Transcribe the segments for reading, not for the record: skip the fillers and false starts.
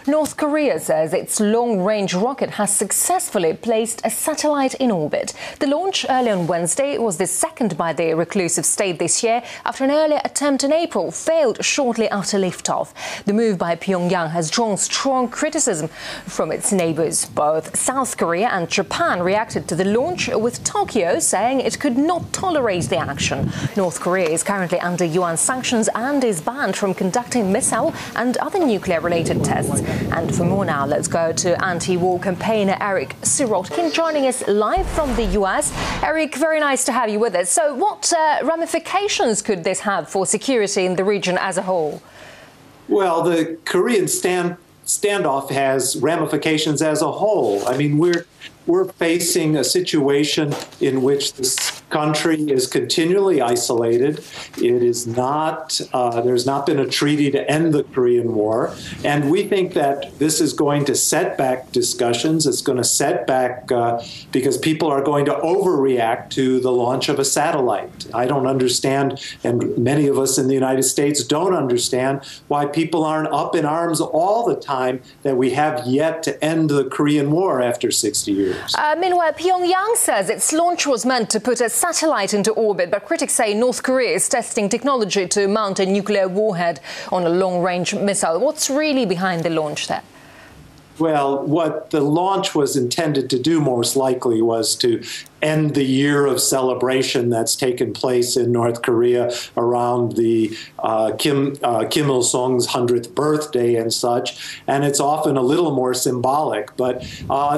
North Korea says its long-range rocket has successfully placed a satellite in orbit. The launch early on Wednesday was the second by the reclusive state this year, after an earlier attempt in April failed shortly after liftoff. The move by Pyongyang has drawn strong criticism from its neighbours. Both South Korea and Japan reacted to the launch, with Tokyo saying it could not tolerate the action. North Korea is currently under UN sanctions and is banned from conducting missile and other nuclear-related tests. And for more now, let's go to anti-war campaigner Eric Sirotkin, joining us live from the US. Eric, very nice to have you with us. So what ramifications could this have for security in the region as a whole? Well, the Korean standoff has ramifications as a whole. I mean, we're facing a situation in which this country is continually isolated. It is not, there's not been a treaty to end the Korean War. And we think that this is going to set back discussions. It's going to set back because people are going to overreact to the launch of a satellite. I don't understand, and many of us in the United States don't understand, why people aren't up in arms all the time that we have yet to end the Korean War after 60 years. Meanwhile, Pyongyang says its launch was meant to put a satellite into orbit, but critics say North Korea is testing technology to mount a nuclear warhead on a long-range missile. What's really behind the launch there? Well, what the launch was intended to do most likely was to end the year of celebration that's taken place in North Korea around the Kim Il-sung's 100th birthday and such. And it's often a little more symbolic. But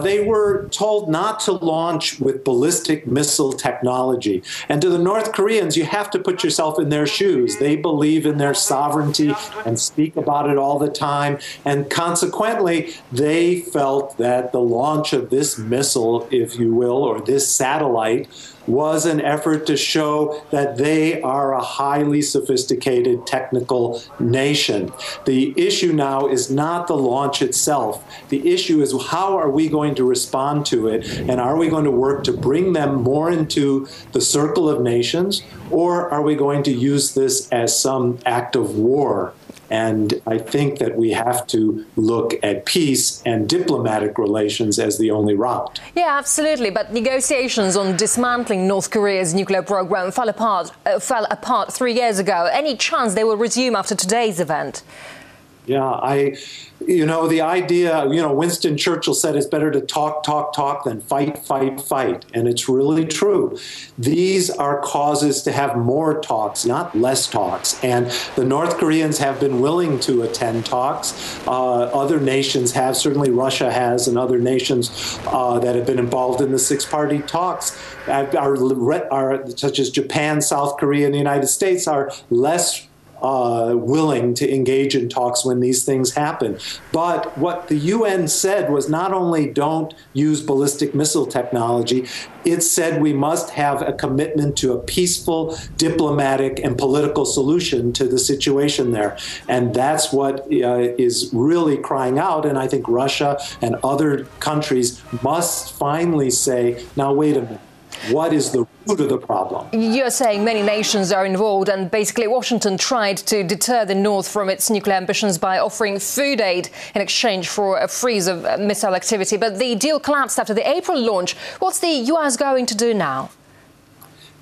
they were told not to launch with ballistic missile technology. And to the North Koreans, you have to put yourself in their shoes. They believe in their sovereignty and speak about it all the time. And consequently, they felt that the launch of this missile, if you will, or this satellite, was an effort to show that they are a highly sophisticated technical nation. The issue now is not the launch itself. The issue is, how are we going to respond to it? And are we going to work to bring them more into the circle of nations? Or are we going to use this as some act of war? And I think that we have to look at peace and diplomatic relations as the only route. Yeah, absolutely. But negotiations on dismantling North Korea's nuclear program fell apart 3 years ago. Any chance they will resume after today's event? Yeah, the idea, Winston Churchill said it's better to talk than fight. And it's really true. These are causes to have more talks, not less talks. And the North Koreans have been willing to attend talks. Other nations have, certainly Russia has, and other nations that have been involved in the six-party talks, such as Japan, South Korea, and the United States, are less willing to engage in talks when these things happen. But what the UN said was not only don't use ballistic missile technology, it said we must have a commitment to a peaceful, diplomatic, and political solution to the situation there. And that's what is really crying out. And I think Russia and other countries must finally say, now wait a minute. What is the root of the problem? You're saying many nations are involved, and basically Washington tried to deter the North from its nuclear ambitions by offering food aid in exchange for a freeze of missile activity. But the deal collapsed after the April launch. What's the US going to do now?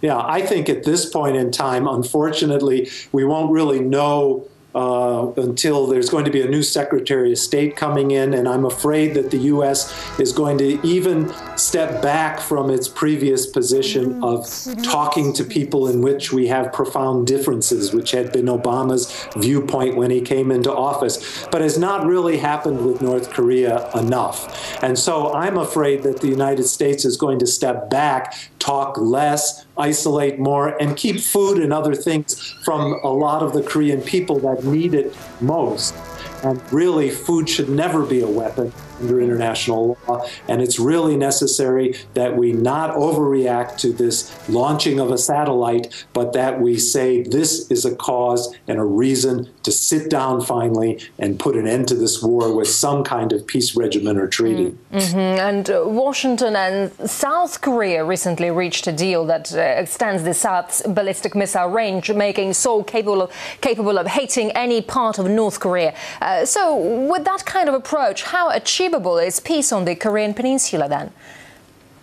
Yeah, I think at this point in time, unfortunately, we won't really know until there's going to be a new Secretary of State coming in, and I'm afraid that the U.S. is going to even step back from its previous position of talking to people in which we have profound differences, which had been Obama's viewpoint when he came into office, but has not really happened with North Korea enough. And so I'm afraid that the United States is going to step back, talk less, isolate more, and keep food and other things from a lot of the Korean people that need it most. And really, food should never be a weapon under international law, and it's really necessary that we not overreact to this launching of a satellite, but that we say this is a cause and a reason to sit down finally and put an end to this war with some kind of peace regimen or treaty. And Washington and South Korea recently reached a deal that extends the South's ballistic missile range, making Seoul capable of hitting any part of North Korea. So with that kind of approach, how achievable is peace on the Korean peninsula then?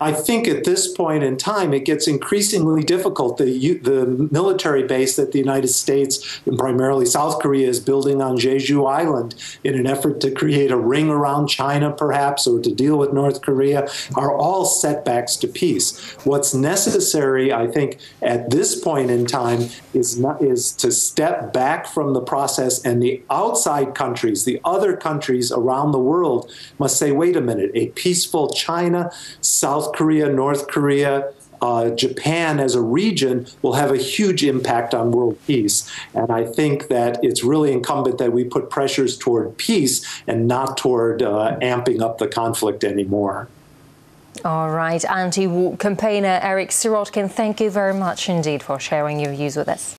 I think at this point in time, it gets increasingly difficult. The military base that the United States, and primarily South Korea, is building on Jeju Island in an effort to create a ring around China, perhaps, or to deal with North Korea, are all setbacks to peace. What's necessary, I think, at this point in time is to step back from the process, and the outside countries, the other countries around the world, must say, wait a minute, a peaceful China, South Korea, North Korea, Japan as a region will have a huge impact on world peace. And I think that it's really incumbent that we put pressures toward peace and not toward amping up the conflict anymore. All right, anti-war campaigner Eric Sirotkin, thank you very much indeed for sharing your views with us.